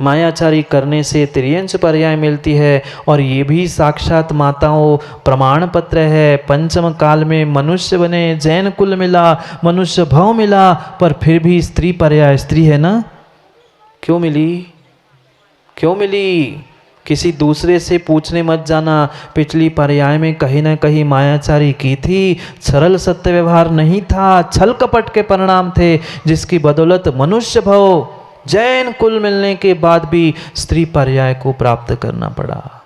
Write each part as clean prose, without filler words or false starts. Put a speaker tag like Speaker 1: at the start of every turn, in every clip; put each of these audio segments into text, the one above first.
Speaker 1: मायाचारी करने से त्रियंच पर्याय मिलती है, और ये भी साक्षात माताओं प्रमाण पत्र है। पंचम काल में मनुष्य बने, जैन कुल मिला, मनुष्य भव मिला, पर फिर भी स्त्री पर्याय स्त्री है ना। क्यों मिली, क्यों मिली? किसी दूसरे से पूछने मत जाना। पिछली पर्याय में कहीं ना कहीं मायाचारी की थी, सरल सत्य व्यवहार नहीं था, छल कपट के परिणाम थे, जिसकी बदौलत मनुष्य भव जैन कुल मिलने के बाद भी स्त्री पर्याय को प्राप्त करना पड़ा।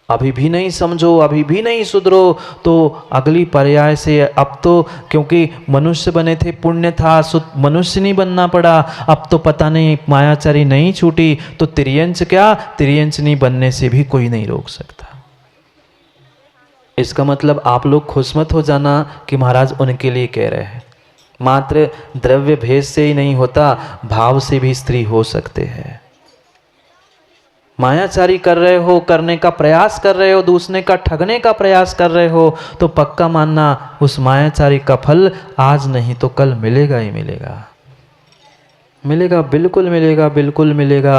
Speaker 1: अभी भी नहीं समझो, अभी भी नहीं सुधरो तो अगली पर्याय से अब तो क्योंकि मनुष्य बने थे, पुण्य था, मनुष्य नहीं बनना पड़ा। अब तो पता नहीं मायाचारी नहीं छूटी तो तिर्यंच क्या, तिर्यंच नहीं बनने से भी कोई नहीं रोक सकता। इसका मतलब आप लोग खुश मत हो जाना कि महाराज उनके लिए कह रहे हैं। मात्र द्रव्य भेद से ही नहीं होता, भाव से भी स्त्री हो सकते हैं। मायाचारी कर रहे हो, करने का प्रयास कर रहे हो, दूसरे का ठगने का प्रयास कर रहे हो, तो पक्का मानना उस मायाचारी का फल आज नहीं तो कल मिलेगा ही मिलेगा। मिलेगा, बिल्कुल मिलेगा, बिल्कुल मिलेगा।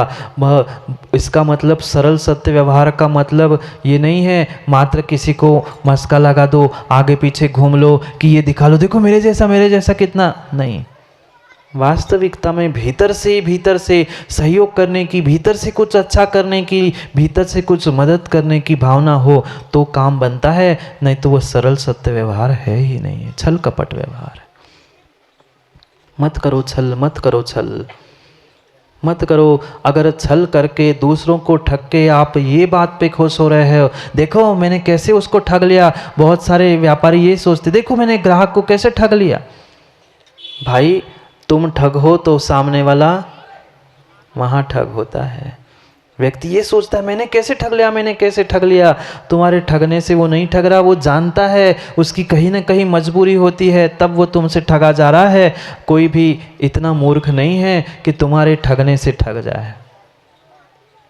Speaker 1: इसका मतलब सरल सत्य व्यवहार का मतलब ये नहीं है मात्र किसी को मस्का लगा दो, आगे पीछे घूम लो कि ये दिखा लो, देखो मेरे जैसा कितना, नहीं। वास्तविकता में भीतर से सहयोग करने की, भीतर से कुछ अच्छा करने की, भीतर से कुछ मदद करने की भावना हो तो काम बनता है, नहीं तो वह सरल सत्य व्यवहार है ही नहीं है, छल कपट व्यवहार। मत करो छल, मत करो छल, मत करो। अगर छल करके दूसरों को ठग के आप ये बात पे खुश हो रहे हो, देखो मैंने कैसे उसको ठग लिया, बहुत सारे व्यापारी ये सोचते, देखो मैंने ग्राहक को कैसे ठग लिया। भाई तुम ठग हो तो सामने वाला वहां ठग होता है। व्यक्ति ये सोचता है मैंने कैसे ठग लिया, मैंने कैसे ठग लिया। तुम्हारे ठगने से वो नहीं ठग रहा, वो जानता है उसकी कहीं ना कहीं मजबूरी होती है, तब वो तुमसे ठगा जा रहा है। कोई भी इतना मूर्ख नहीं है कि तुम्हारे ठगने से ठग जाए।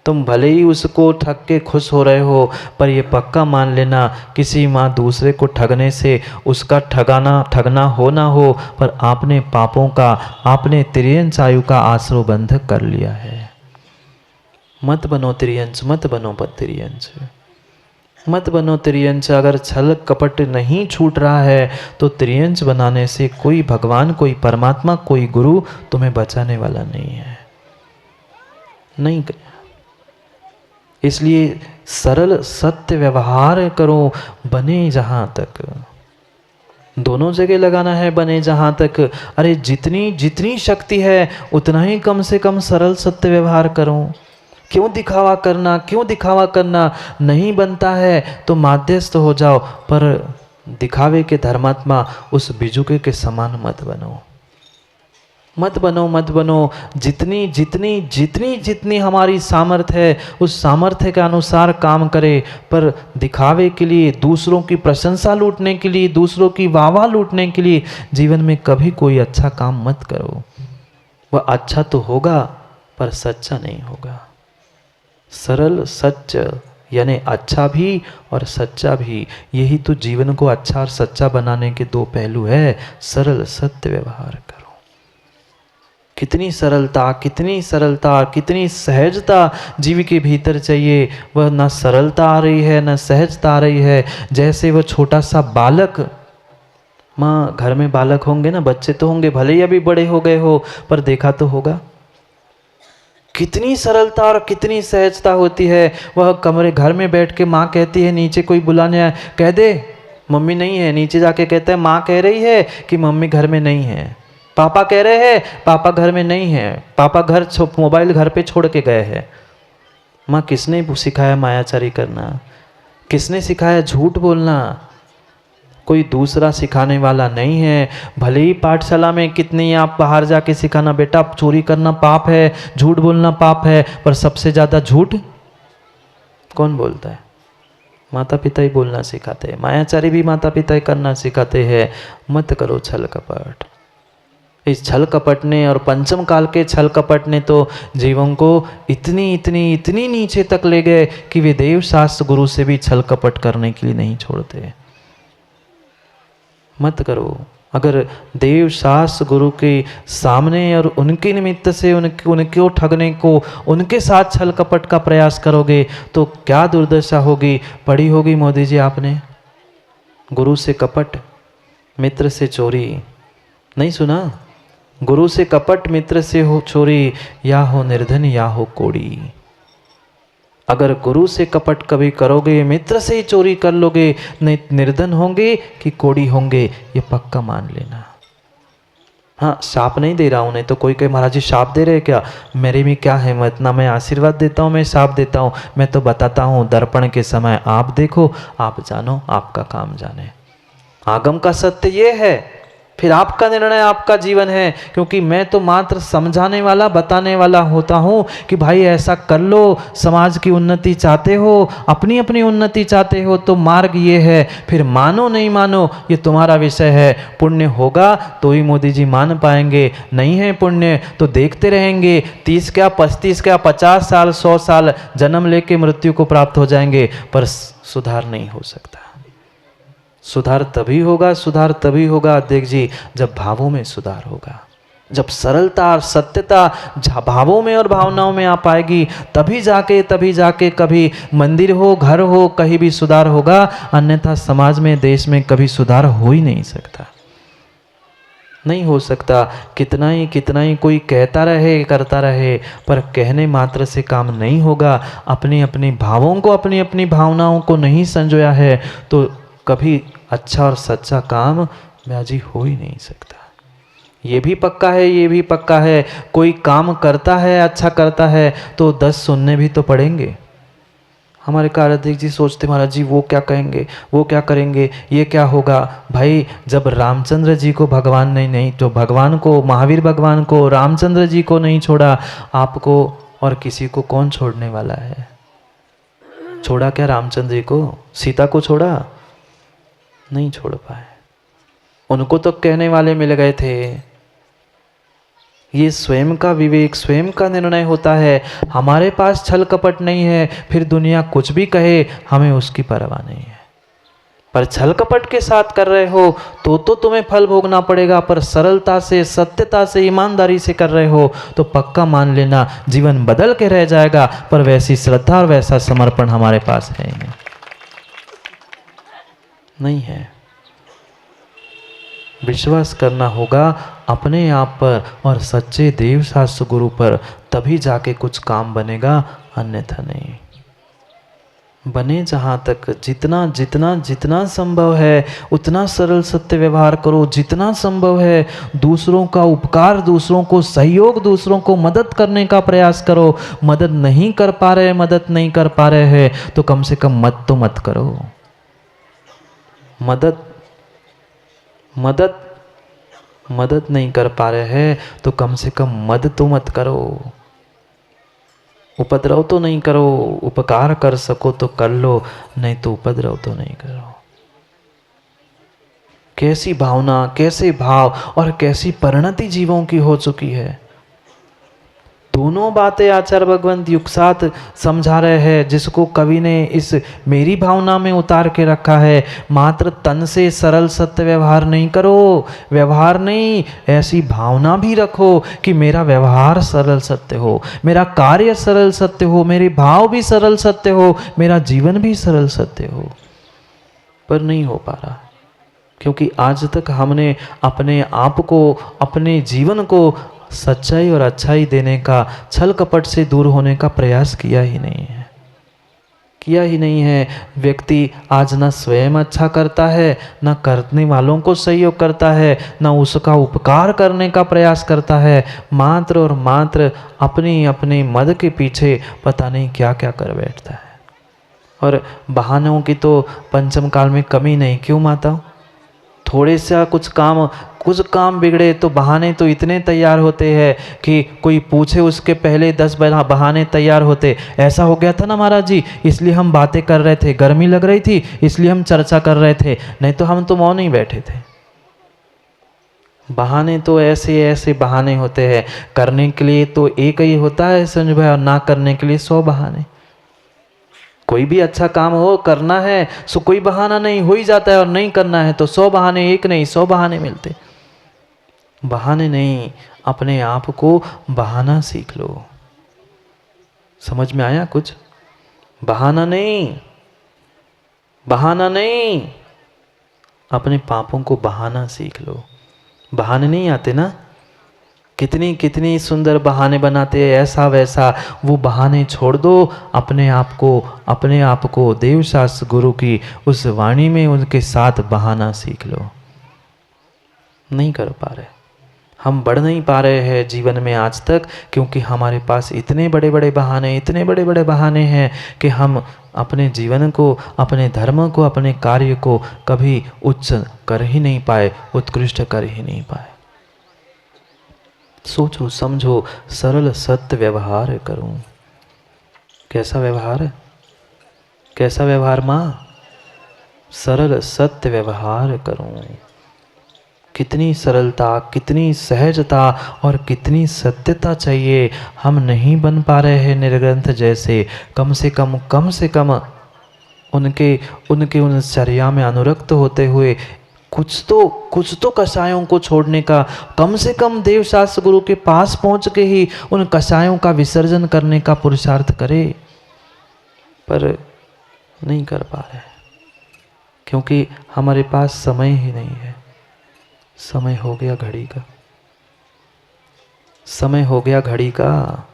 Speaker 1: तुम भले ही उसको ठग के खुश हो रहे हो, पर ये पक्का मान लेना किसी माँ दूसरे को ठगने से उसका ठगना हो ना हो, पर आपने पापों का, आपने तिर्यंच आयु का आश्रो बंधक कर लिया है। मत बनो तिर्यंच, मत बनो तिर्यंच, मत बनो तिर्यंच। अगर छल कपट नहीं छूट रहा है तो तिर्यंच बनाने से कोई भगवान, कोई परमात्मा, कोई गुरु तुम्हें बचाने वाला नहीं है, नहीं। इसलिए सरल सत्य व्यवहार करो, बने जहां तक, दोनों जगह लगाना है, बने जहां तक। अरे जितनी जितनी शक्ति है उतना ही कम से कम सरल सत्य व्यवहार करो। क्यों दिखावा करना, क्यों दिखावा करना? नहीं बनता है तो माध्यस्थ हो जाओ, पर दिखावे के धर्मात्मा उस बिजुके के समान मत बनो, मत बनो, मत बनो। जितनी जितनी जितनी जितनी हमारी सामर्थ्य है उस सामर्थ्य के अनुसार काम करें, पर दिखावे के लिए, दूसरों की प्रशंसा लूटने के लिए, दूसरों की वाहवाह लूटने के लिए जीवन में कभी कोई अच्छा काम मत करो। वह अच्छा तो होगा पर सच्चा नहीं होगा। सरल सच यानी अच्छा भी और सच्चा भी, यही तो जीवन को अच्छा और सच्चा बनाने के दो पहलू है। सरल सत्य व्यवहार करो। कितनी सरलता, कितनी सरलता, कितनी सहजता जीव के भीतर चाहिए। वह ना सरलता आ रही है ना सहजता आ रही है। जैसे वह छोटा सा बालक, माँ घर में बालक होंगे ना, बच्चे तो होंगे, भले ही अभी बड़े हो गए हो, पर देखा तो होगा कितनी सरलता और कितनी सहजता होती है। वह कमरे घर में बैठ के माँ कहती है नीचे कोई बुलाने आए, कह दे मम्मी नहीं है, नीचे जाके कहता है माँ कह रही है कि मम्मी घर में नहीं है, पापा कह रहे हैं पापा घर में नहीं है, पापा मोबाइल घर पे छोड़ के गए हैं। माँ किसने सिखाया मायाचारी करना? किसने सिखाया झूठ बोलना? कोई दूसरा सिखाने वाला नहीं है। भले ही पाठशाला में कितनी आप बाहर जाके सिखाना, बेटा चोरी करना पाप है, झूठ बोलना पाप है, पर सबसे ज़्यादा झूठ कौन बोलता है? माता पिता ही बोलना सिखाते हैं। मायाचारी भी माता पिता ही करना सिखाते हैं। मत करो छल कपट। इस छल कपट ने और पंचम काल के छल कपट ने तो जीवन को इतनी इतनी इतनी नीचे तक ले गए कि वे देव शास्त्र गुरु से भी छल कपट करने के लिए नहीं छोड़ते। मत करो। अगर देव शास्त्र गुरु के सामने और उनके निमित्त से उनको ठगने को, उनके साथ छल कपट का प्रयास करोगे तो क्या दुर्दशा होगी। पढ़ी होगी मोदी जी आपने, गुरु से कपट मित्र से चोरी, नहीं सुना? गुरु से कपट मित्र से हो चोरी, या हो निर्धन या हो कोड़ी। अगर गुरु से कपट कभी करोगे, मित्र से ही चोरी कर लोगे, नहीं निर्धन होंगे कि कोड़ी होंगे, ये पक्का मान लेना। हाँ, शाप नहीं दे रहा हूँ, नहीं तो कोई कहे महाराज जी शाप दे रहे क्या, मेरे में क्या हिम्मत, ना मैं आशीर्वाद देता हूँ मैं शाप देता हूँ। मैं तो बताता हूँ दर्पण के समय आप देखो, आप जानो, आपका काम जाने। आगम का सत्य ये है, फिर आपका निर्णय, आपका जीवन है। क्योंकि मैं तो मात्र समझाने वाला, बताने वाला होता हूँ कि भाई ऐसा कर लो, समाज की उन्नति चाहते हो, अपनी अपनी उन्नति चाहते हो तो मार्ग ये है। फिर मानो नहीं मानो ये तुम्हारा विषय है। पुण्य होगा तो ही मोदी जी मान पाएंगे, नहीं है पुण्य तो देखते रहेंगे। 30 क्या 35 क्या 50 साल 100 साल जन्म लेके मृत्यु को प्राप्त हो जाएंगे, पर सुधार नहीं हो सकता। सुधार तभी होगा देख जी, जब भावों में सुधार होगा, जब सरलता और सत्यता भावों में और भावनाओं में आ पाएगी, तभी जाके कभी मंदिर हो, घर हो, कहीं भी सुधार होगा। अन्यथा समाज में, देश में कभी सुधार हो ही नहीं सकता, नहीं हो सकता। कितना ही कोई कहता रहे, करता रहे, पर कहने मात्र से काम नहीं होगा। अपनी अपनी भावों को, अपनी अपनी भावनाओं को नहीं संजोया है तो कभी अच्छा और सच्चा काम ब्याजी हो ही नहीं सकता। ये भी पक्का है, कोई काम करता है, अच्छा करता है तो 10 सुनने भी तो पड़ेंगे। हमारे कार्याध्यक्ष जी सोचते महाराज जी वो क्या कहेंगे, वो क्या करेंगे, ये क्या होगा। भाई जब रामचंद्र जी को भगवान ने नहीं तो भगवान को, महावीर भगवान को, रामचंद्र जी को नहीं छोड़ा, आपको और किसी को कौन छोड़ने वाला है। छोड़ा क्या रामचंद्र जी को, सीता को छोड़ा, नहीं छोड़ पाए। उनको तो कहने वाले मिल गए थे। ये स्वयं का विवेक, स्वयं का निर्णय होता है। हमारे पास छल कपट नहीं है, फिर दुनिया कुछ भी कहे हमें उसकी परवाह नहीं है। पर छल कपट के साथ कर रहे हो तो तुम्हें फल भोगना पड़ेगा, पर सरलता से, सत्यता से, ईमानदारी से कर रहे हो तो पक्का मान लेना जीवन बदल के रह जाएगा। पर वैसी श्रद्धा और वैसा समर्पण हमारे पास है ही नहीं है। विश्वास करना होगा अपने आप पर और सच्चे देव शास्त्र गुरु पर, तभी जाके कुछ काम बनेगा, अन्यथा नहीं बने। जहाँ तक जितना संभव है उतना सरल सत्य व्यवहार करो, जितना संभव है दूसरों का उपकार, दूसरों को सहयोग, दूसरों को मदद करने का प्रयास करो। मदद नहीं कर पा रहे हैं तो कम से कम मत करो। मदद नहीं कर पा रहे हैं तो कम से कम मत करो। उपद्रव तो नहीं करो, उपकार कर सको तो कर लो, नहीं तो उपद्रव तो नहीं करो। कैसी भावना, कैसे भाव और कैसी परिणति जीवों की हो चुकी है। दोनों बातें आचार्य भगवंत युग साथ समझा रहे हैं, जिसको कवि ने इस मेरी भावना में उतार के रखा है। मात्र तन से सरल सत्य व्यवहार नहीं करो, व्यवहार नहीं, ऐसी भावना भी रखो कि मेरा व्यवहार सरल सत्य हो, मेरा कार्य सरल सत्य हो, मेरे भाव भी सरल सत्य हो, मेरा जीवन भी सरल सत्य हो। पर नहीं हो पा रहा, क्योंकि आज तक हमने अपने आप को, अपने जीवन को सच्चाई और अच्छाई देने का, छल कपट से दूर होने का प्रयास किया ही नहीं है। व्यक्ति आज न स्वयं अच्छा करता है, न करने वालों को सहयोग करता है, न उसका उपकार करने का प्रयास करता है। मात्र और मात्र अपने मद के पीछे पता नहीं क्या क्या कर बैठता है। और बहानों की तो पंचम काल में कमी नहीं। क्यों माता? थोड़े सा कुछ काम बिगड़े तो बहाने तो इतने तैयार होते हैं कि कोई पूछे उसके पहले 10 बहाने तैयार होते। ऐसा हो गया था ना महाराज जी, इसलिए हम बातें कर रहे थे, गर्मी लग रही थी इसलिए हम चर्चा कर रहे थे, नहीं तो हम तो मौन ही बैठे थे। बहाने तो ऐसे बहाने होते हैं। करने के लिए तो एक ही होता है संजय भाई, और ना करने के लिए 100 बहाने। कोई भी अच्छा काम हो, करना है सो कोई बहाना नहीं, हो ही जाता है, और नहीं करना है तो 100 बहाने, एक नहीं 100 बहाने मिलते। बहाने नहीं, अपने आप को बहाना सीख लो। समझ में आया कुछ? बहाना नहीं, बहाना नहीं, अपने पापों को बहाना सीख लो। बहाने नहीं आते ना, कितनी कितनी सुंदर बहाने बनाते हैं, ऐसा वैसा, वो बहाने छोड़ दो। अपने आप को देवशास्त्र गुरु की उस वाणी में उनके साथ बहाना सीख लो। नहीं कर पा रहे, हम बढ़ नहीं पा रहे हैं जीवन में आज तक, क्योंकि हमारे पास इतने बड़े बड़े बहाने, इतने बड़े बड़े बहाने हैं कि हम अपने जीवन को, अपने धर्म को, अपने कार्य को कभी उच्च कर ही नहीं पाए, उत्कृष्ट कर ही नहीं पाए। सोचो समझो, सरल सत्य व्यवहार करूं। कैसा व्यवहार? कैसा व्यवहार माँ? सरल सत्य व्यवहार करूं। कितनी सरलता, कितनी सहजता और कितनी सत्यता चाहिए। हम नहीं बन पा रहे हैं निर्ग्रंथ जैसे। कम से कम उनके उन चर्या में अनुरक्त होते हुए कुछ तो कषायों को छोड़ने का, कम से कम देवशास्त्र गुरु के पास पहुंच के ही उन कषायों का विसर्जन करने का पुरुषार्थ करे। पर नहीं कर पा रहे, क्योंकि हमारे पास समय ही नहीं है। समय हो गया घड़ी का, समय हो गया घड़ी का।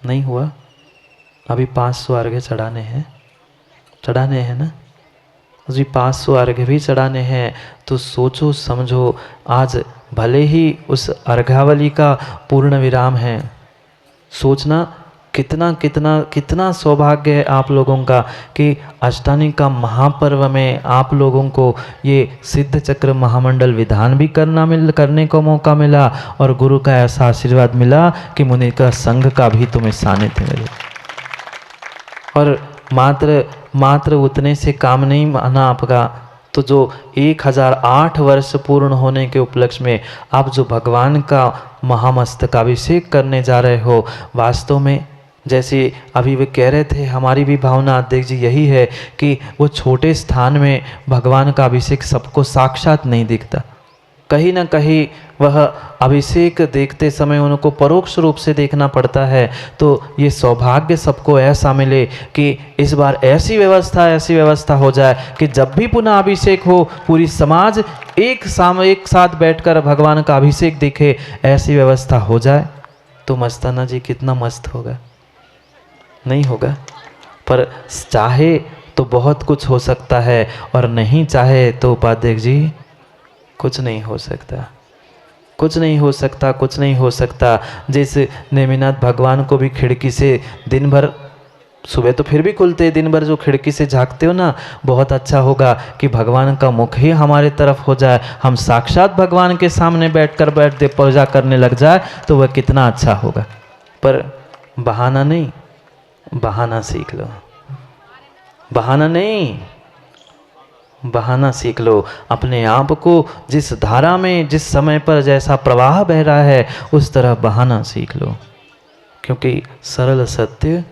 Speaker 1: नहीं हुआ? अभी 500 अर्घ्य चढ़ाने हैं ना, अभी 500 अर्घ्य भी चढ़ाने हैं। तो सोचो समझो, आज भले ही उस अर्घावली का पूर्ण विराम है, सोचना कितना सौभाग्य है आप लोगों का कि अष्टानी का महापर्व में आप लोगों को ये सिद्ध चक्र महामंडल विधान भी करने को मौका मिला, और गुरु का ऐसा आशीर्वाद मिला कि मुनि का संघ का भी तुम्हें सानिध्य मिले। और मात्र उतने से काम नहीं माना आपका, तो जो 1008 वर्ष पूर्ण होने के उपलक्ष्य में आप जो भगवान का महामस्तकाभिषेक करने जा रहे हो, वास्तव में जैसे अभी वे कह रहे थे, हमारी भी भावना अध्यक्ष जी यही है कि वो छोटे स्थान में भगवान का अभिषेक सबको साक्षात नहीं दिखता। कहीं ना कहीं वह अभिषेक देखते समय उनको परोक्ष रूप से देखना पड़ता है। तो ये सौभाग्य सबको ऐसा मिले कि इस बार ऐसी व्यवस्था हो जाए कि जब भी पुनः अभिषेक हो, पूरी समाज एक साथ बैठकर भगवान का अभिषेक देखे, ऐसी व्यवस्था हो जाए तो मस्ताना जी कितना मस्त होगा। नहीं होगा? पर चाहे तो बहुत कुछ हो सकता है, और नहीं चाहे तो उपाध्यक्ष जी कुछ नहीं हो सकता। जैसे नेमिनाथ भगवान को भी खिड़की से दिन भर, सुबह तो फिर भी खुलते, दिन भर जो खिड़की से झांकते हो ना, बहुत अच्छा होगा कि भगवान का मुख ही हमारे तरफ हो जाए, हम साक्षात भगवान के सामने बैठ पूजा करने लग जाए तो वह कितना अच्छा होगा। पर बहाना नहीं, बहाना सीख लो। बहाना सीख लो। अपने आप को जिस धारा में, जिस समय पर जैसा प्रवाह बह रहा है, उस तरह बहाना सीख लो। क्योंकि सरल सत्य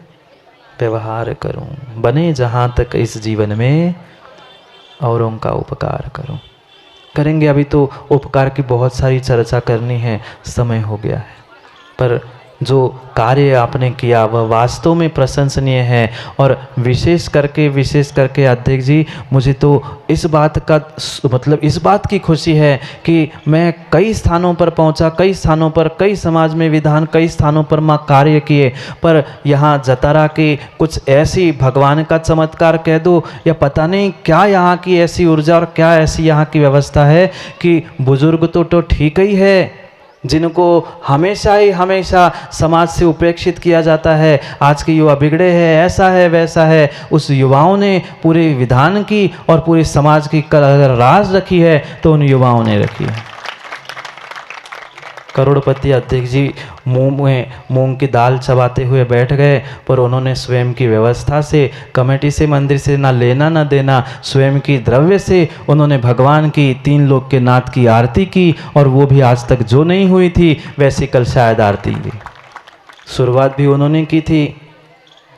Speaker 1: व्यवहार करूं, बने जहां तक इस जीवन में औरों का उपकार करूं। करेंगे, अभी तो उपकार की बहुत सारी चर्चा करनी है, समय हो गया है। पर जो कार्य आपने किया वह वास्तव में प्रशंसनीय है। और विशेष करके अध्यक्ष जी, मुझे तो इस बात की खुशी है कि मैं कई स्थानों पर पहुंचा, कई समाज में विधान, कई स्थानों पर माँ कार्य किए, पर यहाँ जतारा के कुछ ऐसी भगवान का चमत्कार कह दो, या पता नहीं क्या यहाँ की ऐसी ऊर्जा और क्या ऐसी यहाँ की व्यवस्था है कि बुजुर्ग तो ठीक ही है, जिनको हमेशा समाज से उपेक्षित किया जाता है। आज के युवा बिगड़े हैं, ऐसा है वैसा है। उस युवाओं ने पूरे विधान की और पूरे समाज की अगर राज रखी है तो उन युवाओं ने रखी है। करोड़पति अध्यक्ष जी मुंह में मूंग की दाल चबाते हुए बैठ गए, पर उन्होंने स्वयं की व्यवस्था से, कमेटी से, मंदिर से ना लेना ना देना, स्वयं की द्रव्य से उन्होंने भगवान की 3 लोक के नाथ की आरती की, और वो भी आज तक जो नहीं हुई थी वैसे कल शायद आरती हुई। शुरुआत भी उन्होंने की थी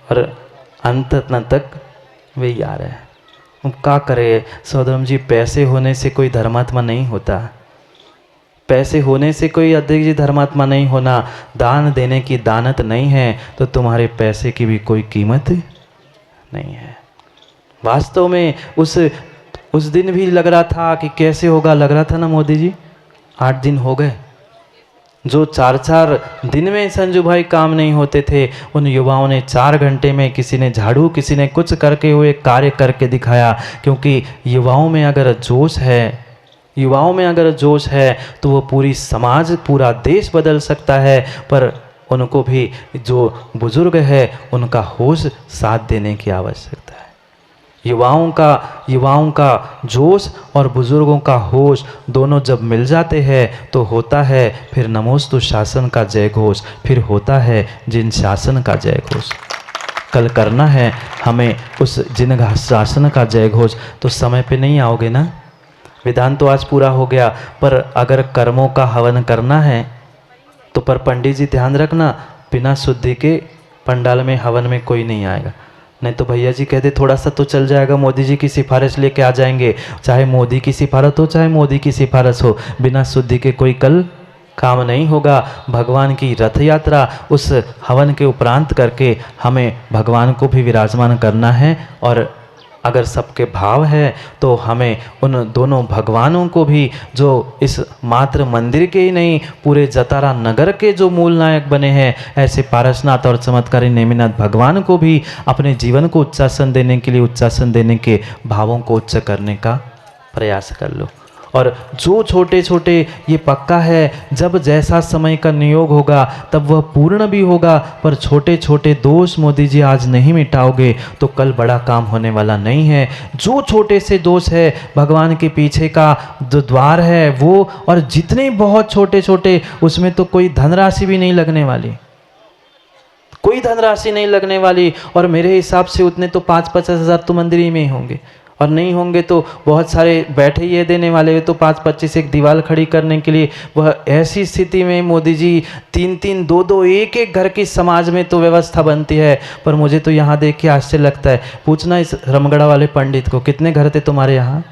Speaker 1: और अंत तक वही आ रहा है। अब क्या करे सौदरम जी, पैसे होने से कोई धर्मात्मा नहीं होता। पैसे होने से कोई अध्यक्ष जी धर्मात्मा नहीं होना, दान देने की दानत नहीं है तो तुम्हारे पैसे की भी कोई कीमत नहीं है। वास्तव में उस दिन भी लग रहा था कि कैसे होगा, लग रहा था ना मोदी जी। 8 दिन हो गए, जो 4-4 दिन में संजू भाई काम नहीं होते थे, उन युवाओं ने 4 घंटे में किसी ने झाड़ू, किसी ने कुछ करके हुए कार्य करके दिखाया। क्योंकि युवाओं में अगर जोश है तो वो पूरी समाज, पूरा देश बदल सकता है। पर उनको भी जो बुजुर्ग है उनका होश साथ देने की आवश्यकता है। युवाओं का जोश और बुजुर्गों का होश दोनों जब मिल जाते हैं तो होता है फिर नमोस्तु शासन का जय घोष, फिर होता है जिन शासन का जय घोष। कल करना है हमें उस जिन शासन का जय घोष। तो समय पे नहीं आओगे ना? विधान तो आज पूरा हो गया, पर अगर कर्मों का हवन करना है तो पर पंडित जी ध्यान रखना, बिना शुद्धि के पंडाल में हवन में कोई नहीं आएगा। नहीं तो भैया जी कहते थोड़ा सा तो चल जाएगा, मोदी जी की सिफारिश लेके आ जाएंगे। चाहे मोदी की सिफारिश हो, चाहे मोदी की सिफारिश हो, बिना शुद्धि के कोई कल काम नहीं होगा। भगवान की रथ यात्रा उस हवन के उपरांत करके हमें भगवान को भी विराजमान करना है। और अगर सबके भाव है तो हमें उन दोनों भगवानों को भी, जो इस मात्र मंदिर के ही नहीं पूरे जतारा नगर के जो मूल नायक बने हैं, ऐसे पारसनाथ और चमत्कारी नेमिनाथ भगवान को भी अपने जीवन को उच्चासन देने के लिए, उच्चासन देने के भावों को उच्च करने का प्रयास कर लो। और जो छोटे छोटे, ये पक्का है जब जैसा समय का नियोग होगा तब वह पूर्ण भी होगा। पर छोटे छोटे दोष मोदी जी आज नहीं मिटाओगे तो कल बड़ा काम होने वाला नहीं है। जो छोटे से दोष है, भगवान के पीछे का जो द्वार है वो, और जितने बहुत छोटे छोटे, उसमें तो कोई धनराशि भी नहीं लगने वाली, कोई धनराशि नहीं लगने वाली। और मेरे हिसाब से उतने तो 5-50 हज़ार तो मंदिर ही में ही होंगे, और नहीं होंगे तो बहुत सारे बैठे ये देने वाले हुए तो 5-25 एक दीवार खड़ी करने के लिए। वह ऐसी स्थिति में मोदी जी 3-3, 2-2, एक घर की समाज में तो व्यवस्था बनती है। पर मुझे तो यहाँ देख के आश्चर्य लगता है। पूछना इस रमगढ़ा वाले पंडित को, कितने घर थे तुम्हारे यहाँ?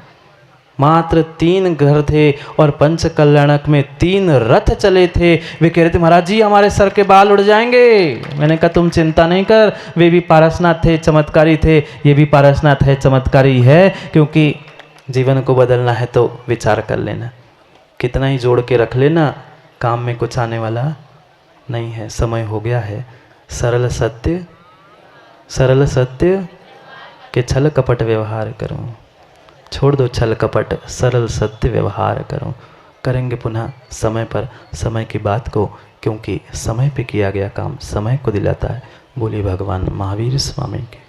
Speaker 1: मात्र 3 घर थे, और पंच कल्याणक में 3 रथ चले थे। वे कह रहे थे महाराज जी हमारे सर के बाल उड़ जाएंगे। मैंने कहा तुम चिंता नहीं कर, वे भी पारसनाथ थे, चमत्कारी थे, ये भी पारसनाथ है, चमत्कारी है। क्योंकि जीवन को बदलना है तो विचार कर लेना, कितना ही जोड़ के रख लेना, काम में कुछ आने वाला नहीं है। समय हो गया है। सरल सत्य के छल कपट व्यवहार करूं। छोड़ दो छल कपट, सरल सत्य व्यवहार करो। करेंगे पुनः समय पर समय की बात को, क्योंकि समय पे किया गया काम समय को दिलाता है। बोलिए भगवान महावीर स्वामी की।